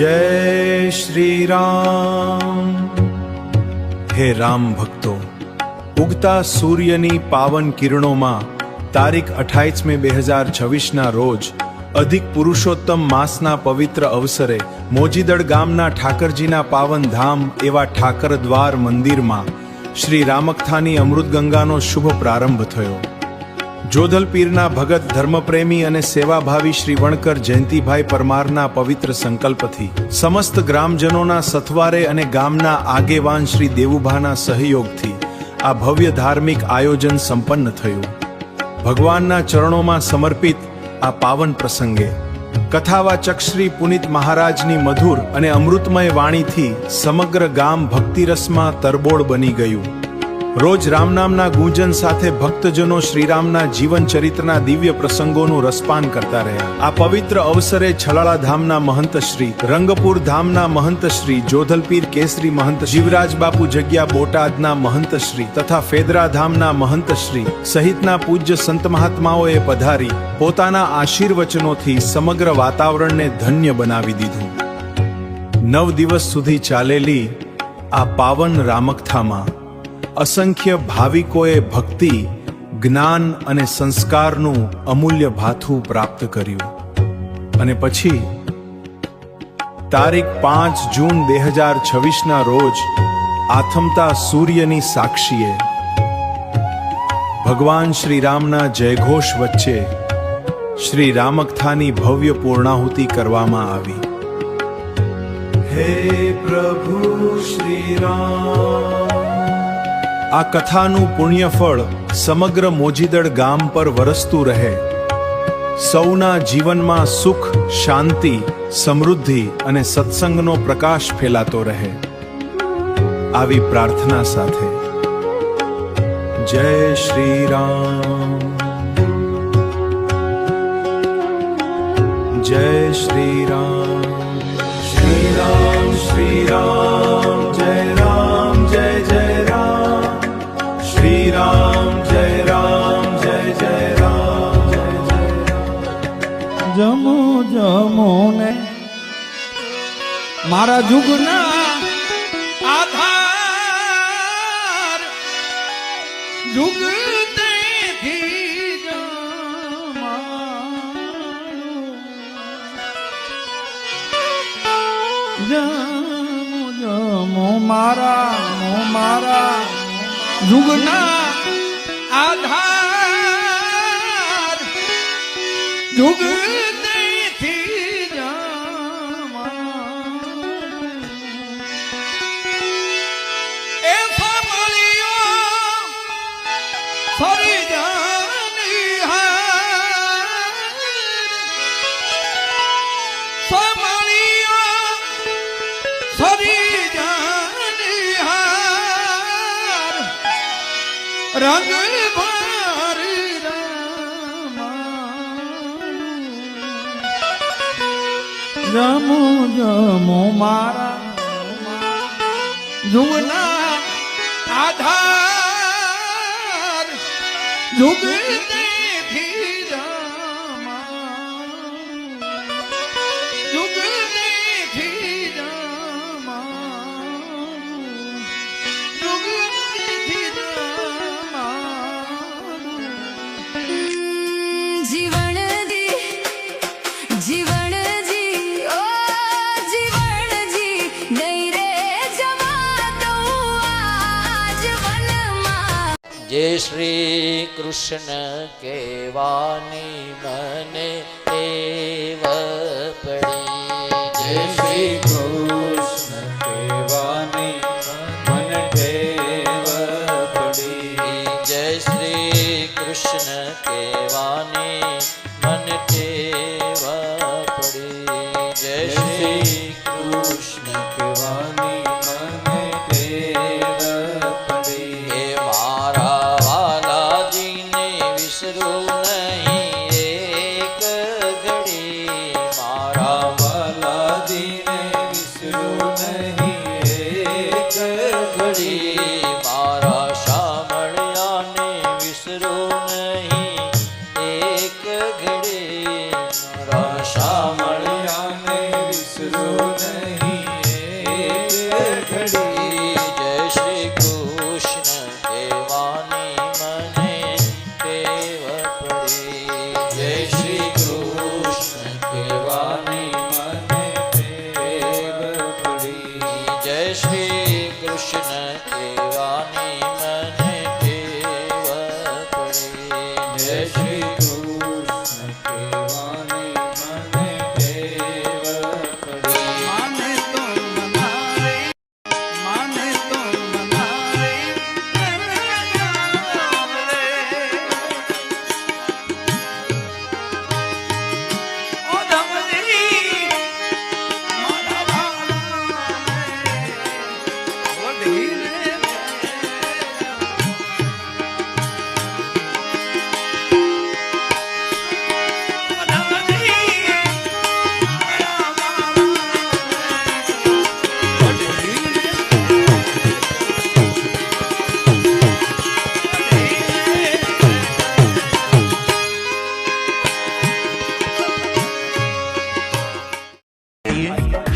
जय श्री राम। हे राम भक्तो, उगता सूर्यनी पावन किरणों तारीख 28 મે 2026 रोज अधिक पुरुषोत्तम मासना पवित्र अवसरे मोजीदड़ गामना ठाकरजीना पावन धाम एवा ठाकर द्वार मंदिर में श्री रामकथानी अमृत गंगानो शुभ प्रारंभ थयो। जोधल पीરના भगत धर्मप्रेमी અને સેવાભાવી શ્રી વણકર જયંતિભાઈ પરમારના પવિત્ર સંકલ્પથી સમસ્ત ગ્રામજનોના સથવારે અને ગામના આગેવાન શ્રી દેવુભાના સહયોગથી આ ભવ્ય ધાર્મિક આયોજન સંપન્ન થયું। ભગવાનના ચરણોમાં સમર્પિત આ પાવન પ્રસંગે કથાવાચક શ્રી પુનિત મહારાજની મધુર અને અમૃતમય વાણીથી સમગ્ર ગામ ભક્તિરસમાં તરબોળ બની ગયું। रोज रामनामना गूंजन साथे भक्तजनों श्रीरामना जीवन चरित्रना दिव्य प्रसंगों रसपान करता रहा। आ पवित्र अवसरे छलाला धामना महंत श्री, रंगपुर धामना महंत श्री, जोधलपीर केसरी महंत जीवराज बापू जग्या बोटादना महंत श्री तथा फेदरा धामना महंत श्री सहितना पूज्य संत महात्माओए पधारी पोताना आशीर्वचनोथी समग्र वातावरण ने धन्य बनावी दीधुं। 9 दिवस सुधी चालेली आ पावन रामकथामां असंख्य भाविकोए भक्ति, ज्ञान अने संस्कारનું અમૂલ્ય ભાથું પ્રાપ્ત કર્યું અને પછી તારીખ 5 જૂન 2026 રોજ આથમતા સૂર્યની સાક્ષીએ ભગવાન શ્રી રામના જયઘોષ વચ્ચે શ્રી રામકથાની ભવ્ય પૂર્ણાહુતિ કરવામાં આવી। હે પ્રભુ શ્રી રામ। आ कथानु पुण्यफल समग्र मोजीदड़ गाम पर वरसतु रहे। सौना जीवन में सुख, शांति, समृद्धि अने सत्संगनो प्रकाश फैलातो रहे। आवी प्रार्थना साथे जय श्री राम, जय श्री राम, श्री राम, श्री राम, जय राम, जय जय राम, श्री राम, जय राम, जय जय राम, जय जय राम। जमो जमो ने मारा जुगना आधार जुगते थी जमो जमो मारा जुगना आधार जुगते थी ऐसा मलियो सरी जानी समलियो सरी रंग भारी जमो जमो मारा जुगना आधार जुगते थी रामा जुगते थी रामा जुगते थी रामा। जीवन दी जीवन जी ओ जीवन जी नहीं रे जमा तो आज वन मां। जय श्री कृष्ण केवानी मने टेव पड़ी। जय श्री कृष्ण केवानी मन टेव पड़ी। जय श्री कृष्ण केवानी मन टेव पड़ी। जय श्री कृष्ण केवानी मन टेव पड़ी। हे मारा वाला जी ने विसरू नहीं एक घड़ी। मारा वाला जी ने विसरू नहीं एक घड़ी। मारा शामળિયા ने विसरू नहीं एक घड़ी। मारा शामળિયા ने विसरू नहीं કૃષ્ણ કહેવાની મને ટેવ પડી. જય શ્રી કૃષ્ણ કહેવાની મને ટેવ પડી. માને તો મનાવે, માને તો મનાવે, ઓ ધમની મારા ભાણા વઢી રે.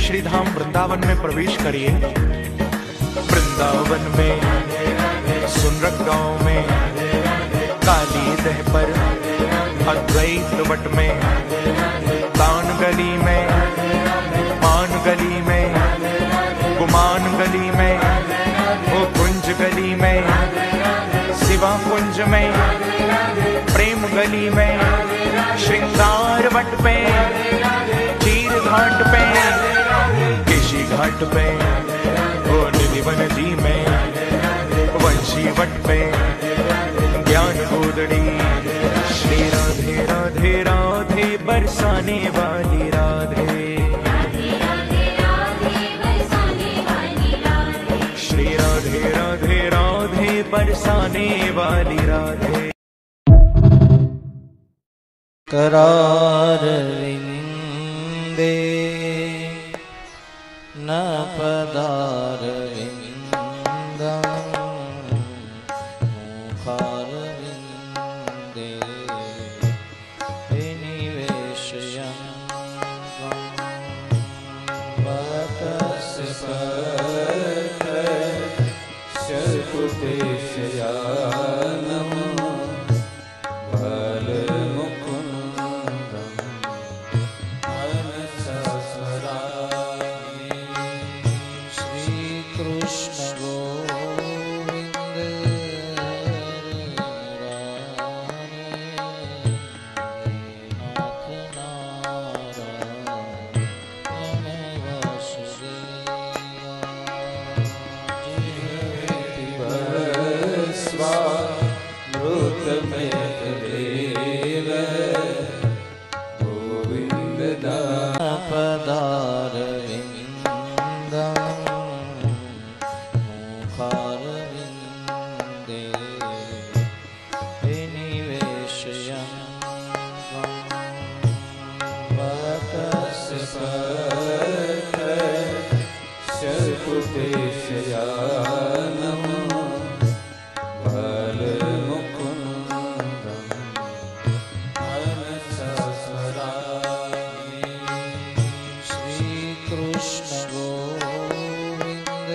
श्री धाम वृंदावन में प्रवेश करिए। वृंदावन में सुनरक गांव में काली दह पर अद्वैत वट में तान गली में पान गली में गुमान गली में ओ कुंज गली में शिवा कुंज में प्रेम गली में श्रृंगार वट पे चीर घाट पे केशी घाट पे ओ निधिवन जी में वंशी वट पे ज्ञान गोदड़ी श्री राधे राधे राधे बरसाने वाली राधे श्री राधे राधे राधे बरसाने वाली राधे। करार विंदे न पदार विंदम मुखार विंदे विनिवेशयं शकुतेशयानं बालमुकुन्दं मनसा स्मरामि। श्री कृष्ण गोविंद नाथ नारायण वासुदेव स्वामृतमेतदेव गोविन्द पदार विंदम मुखार विंदे विनिवेशयं शकुतेशयानं बालमुकुन्दं मनसा स्मरामि। श्री कृष्ण गोविंद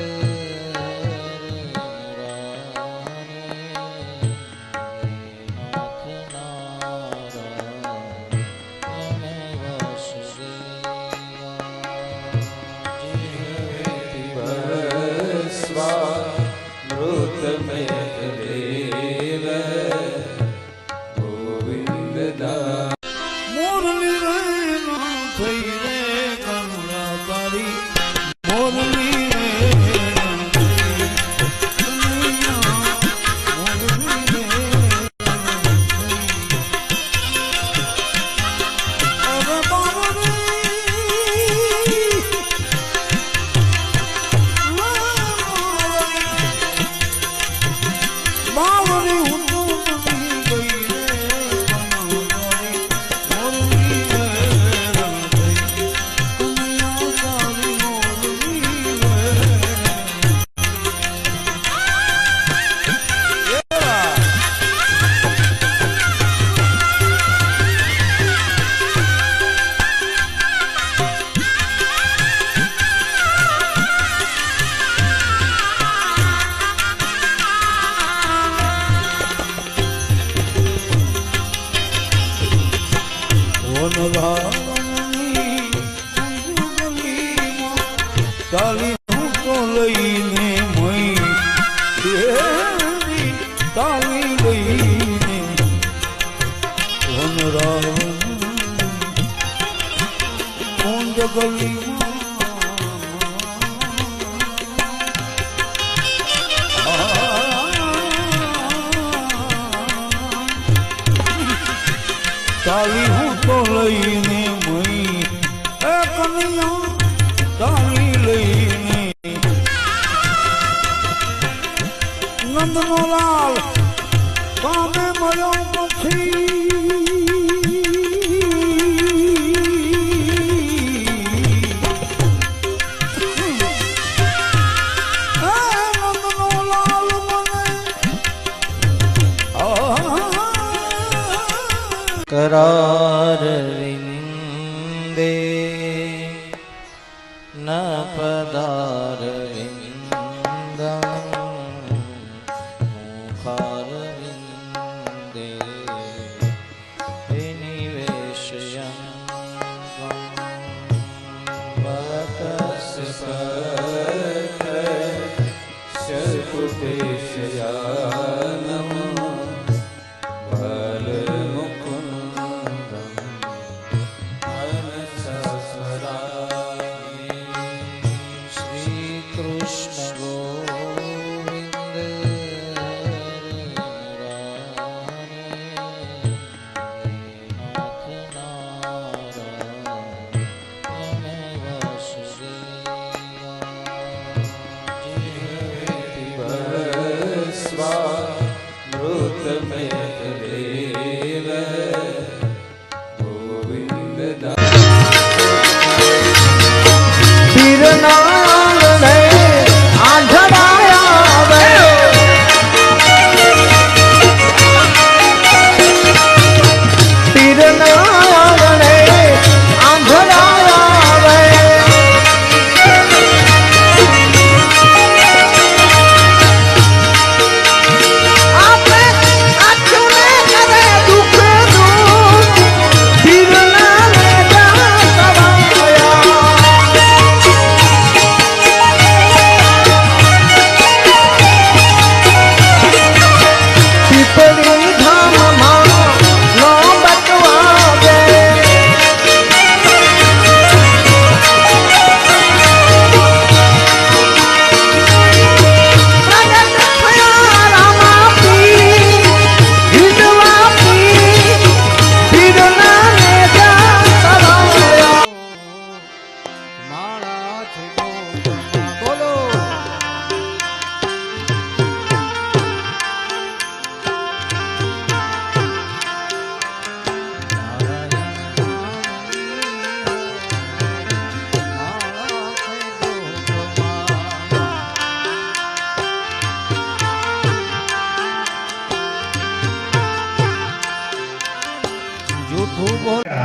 नाथ नारायण वासुदेव स्वामृतमेतदेव गोविन्द મોરલી રે ના થઈ રે કરુણા તારી, મોરલી રે ના થઈ, કનૈયા, મોરલી રે ના થઈ. અરે બાબરે, ચાલી હું તો લઈને મઈ એ કનૈયા ચાલી લઈને નંદનો લાલ કામે મળ્યો પછી करार विंदे न पदार विंदम मुखार विंदे निवेशयं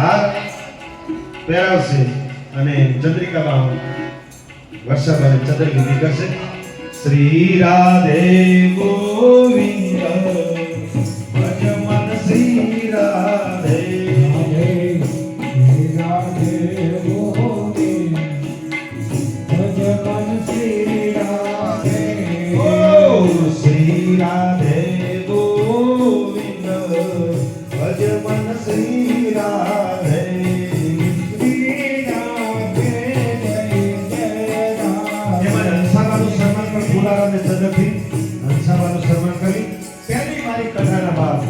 હાથ પહેરાવશે અને ચંદ્રિકામાં વર્ષાભાઈ ચંદ્ર વિધિ કરશે. શ્રી રાધે ગોવિંદ ભજમન શ્રી રાધે રાધે ગોવિંદ ભજમન શ્રી રાધે ઓ શ્રી રાધે ગોવિંદ ભજમન શ્રી રાધે સન્માન કરી પહેલી મારી કથાના બાદ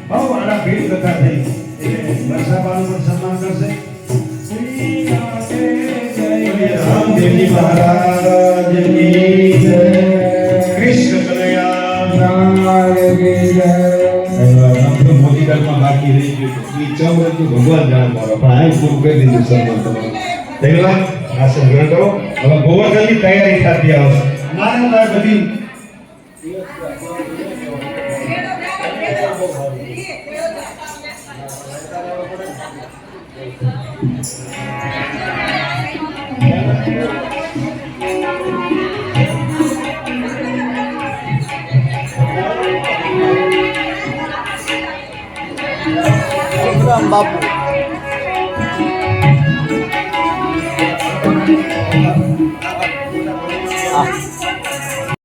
બહુ આડા ભીડ કથા થઈ એટલે વર્ષાબાનું પણ સન્માન કરશે. રામદેવજી મહારાજની જય, કૃષ્ણ કનૈયા કી જય. મોદીદારમાં બાકી રહી ગયું એ ચૌદ ભગવાન જાણ મારો પણ આ પૂરું કરી દીધું સન્માન તમારું. પહેલા આસન ગ્રહણ કરો. હવે ગોવર્ધનની તૈયારી થતી આવશે. મારે બધી Thank you.